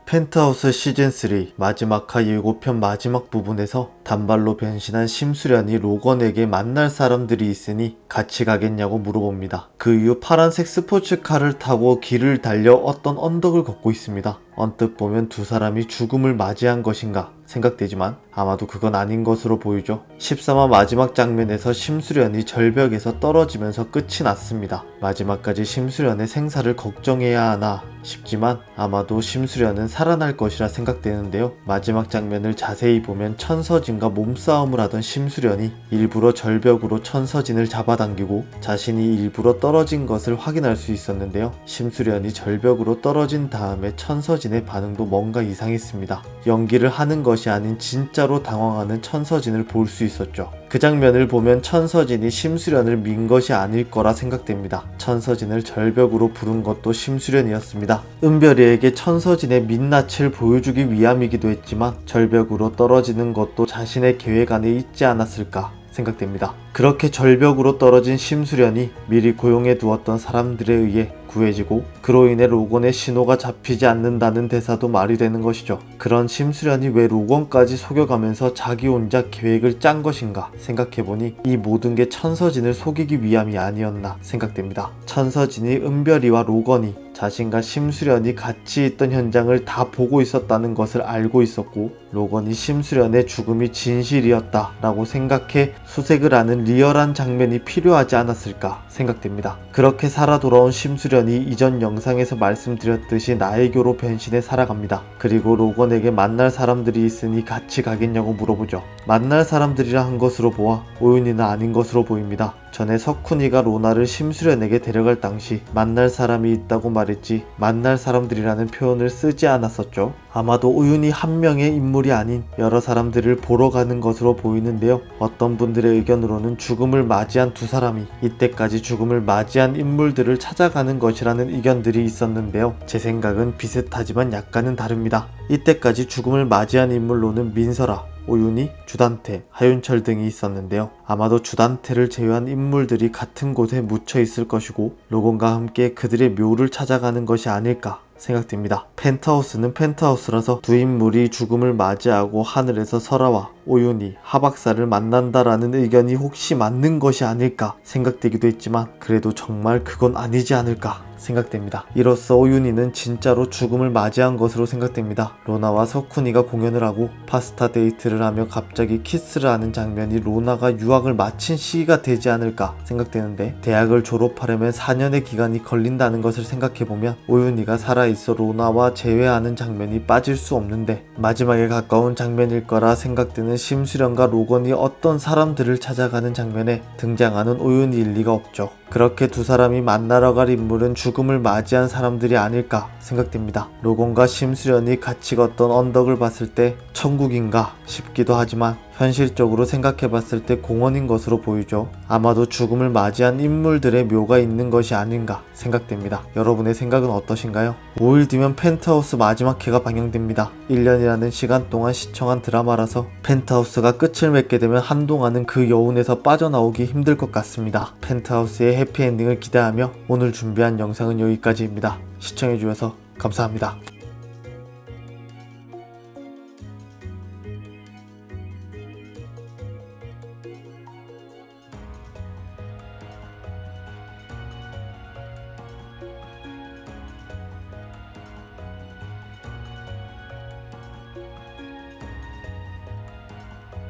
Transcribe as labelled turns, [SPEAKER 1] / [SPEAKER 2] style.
[SPEAKER 1] 펜트하우스 시즌3 마지막 화 예고편 마지막 부분에서 단발로 변신한 심수련이 로건에게 만날 사람들이 있으니 같이 가겠냐고 물어봅니다. 그 이후 파란색 스포츠카를 타고 길을 달려 어떤 언덕을 걷고 있습니다. 언뜻 보면 두 사람이 죽음을 맞이한 것인가 생각되지만 아마도 그건 아닌 것으로 보이죠. 13화 마지막 장면에서 심수련이 절벽에서 떨어지면서 끝이 났습니다. 마지막까지 심수련의 생사를 걱정해야 하나 싶지만 아마도 심수련은 살아날 것이라 생각되는데요. 마지막 장면을 자세히 보면 천서진과 몸싸움을 하던 심수련이 일부러 절벽으로 천서진을 잡아당기고 자신이 일부러 떨어진 것을 확인할 수 있었는데요. 심수련이 절벽으로 떨어진 다음에 천서진의 반응도 뭔가 이상했습니다. 연기를 하는 것이 아닌 진짜로 당황하는 천서진을 볼 수 있었죠. 그 장면을 보면 천서진이 심수련을 민 것이 아닐 거라 생각됩니다. 천서진을 절벽으로 부른 것도 심수련이었습니다. 은별이에게 천서진의 민낯을 보여주기 위함이기도 했지만 절벽으로 떨어지는 것도 자신의 계획 안에 있지 않았을까 생각됩니다. 그렇게 절벽으로 떨어진 심수련이 미리 고용해 두었던 사람들에 의해 구해지고 그로 인해 로건의 신호가 잡히지 않는다는 대사도 말이 되는 것이죠. 그런 심수련이 왜 로건까지 속여가면서 자기 혼자 계획을 짠 것인가 생각해보니 이 모든 게 천서진을 속이기 위함이 아니었나 생각됩니다. 천서진이 은별이와 로건이 자신과 심수련이 같이 있던 현장을 다 보고 있었다는 것을 알고 있었고 로건이 심수련의 죽음이 진실이었다 라고 생각해 수색을 하는 리얼한 장면이 필요하지 않았을까 생각됩니다. 그렇게 살아 돌아온 심수련이 이전 영상에서 말씀드렸듯이 나애교로 변신해 살아갑니다. 그리고 로건에게 만날 사람들이 있으니 같이 가겠냐고 물어보죠. 만날 사람들이라 한 것으로 보아 오윤이는 아닌 것으로 보입니다. 전에 석훈이가 로나를 심수련에게 데려갈 당시 만날 사람이 있다고 말했지 만날 사람들이라는 표현을 쓰지 않았었죠. 아마도 오윤이 한 명의 인물이 아닌 여러 사람들을 보러 가는 것으로 보이는데요. 어떤 분들의 의견으로는 죽음을 맞이한 두 사람이 이때까지 죽음을 맞이한 인물들을 찾아가는 것이라는 의견들이 있었는데요. 제 생각은 비슷하지만 약간은 다릅니다. 이때까지 죽음을 맞이한 인물로는 민설아, 오윤희, 주단태, 하윤철 등이 있었는데요. 아마도 주단태를 제외한 인물들이 같은 곳에 묻혀 있을 것이고 로건과 함께 그들의 묘를 찾아가는 것이 아닐까 생각됩니다. 펜트하우스는 펜트하우스라서 두 인물이 죽음을 맞이하고 하늘에서 설아와 오윤희, 하박사를 만난다라는 의견이 혹시 맞는 것이 아닐까 생각되기도 했지만 그래도 정말 그건 아니지 않을까 생각됩니다. 이로써 오윤희는 진짜로 죽음을 맞이한 것으로 생각됩니다. 로나와 석훈이가 공연을 하고 파스타 데이트를 하며 갑자기 키스를 하는 장면이 로나가 유학을 마친 시기가 되지 않을까 생각되는데 대학을 졸업하려면 4년의 기간이 걸린다는 것을 생각해보면 오윤희가 살아있어 로나와 재회하는 장면이 빠질 수 없는데 마지막에 가까운 장면일 거라 생각되는 심수련과 로건이 어떤 사람들을 찾아가는 장면에 등장하는 오윤희일 리가 없죠. 그렇게 두 사람이 만나러 갈 인물은 죽음을 맞이한 사람들이 아닐까 생각됩니다. 로건과 심수련이 같이 걷던 언덕을 봤을 때 천국인가 싶기도 하지만 현실적으로 생각해봤을 때 공원인 것으로 보이죠. 아마도 죽음을 맞이한 인물들의 묘가 있는 것이 아닌가 생각됩니다. 여러분의 생각은 어떠신가요? 5일 뒤면 펜트하우스 마지막 회가 방영됩니다. 1년이라는 시간 동안 시청한 드라마라서 펜트하우스가 끝을 맺게 되면 한동안은 그 여운에서 빠져나오기 힘들 것 같습니다. 펜트하우스의 해피엔딩을 기대하며 오늘 준비한 영상은 여기까지입니다. 시청해주셔서 감사합니다.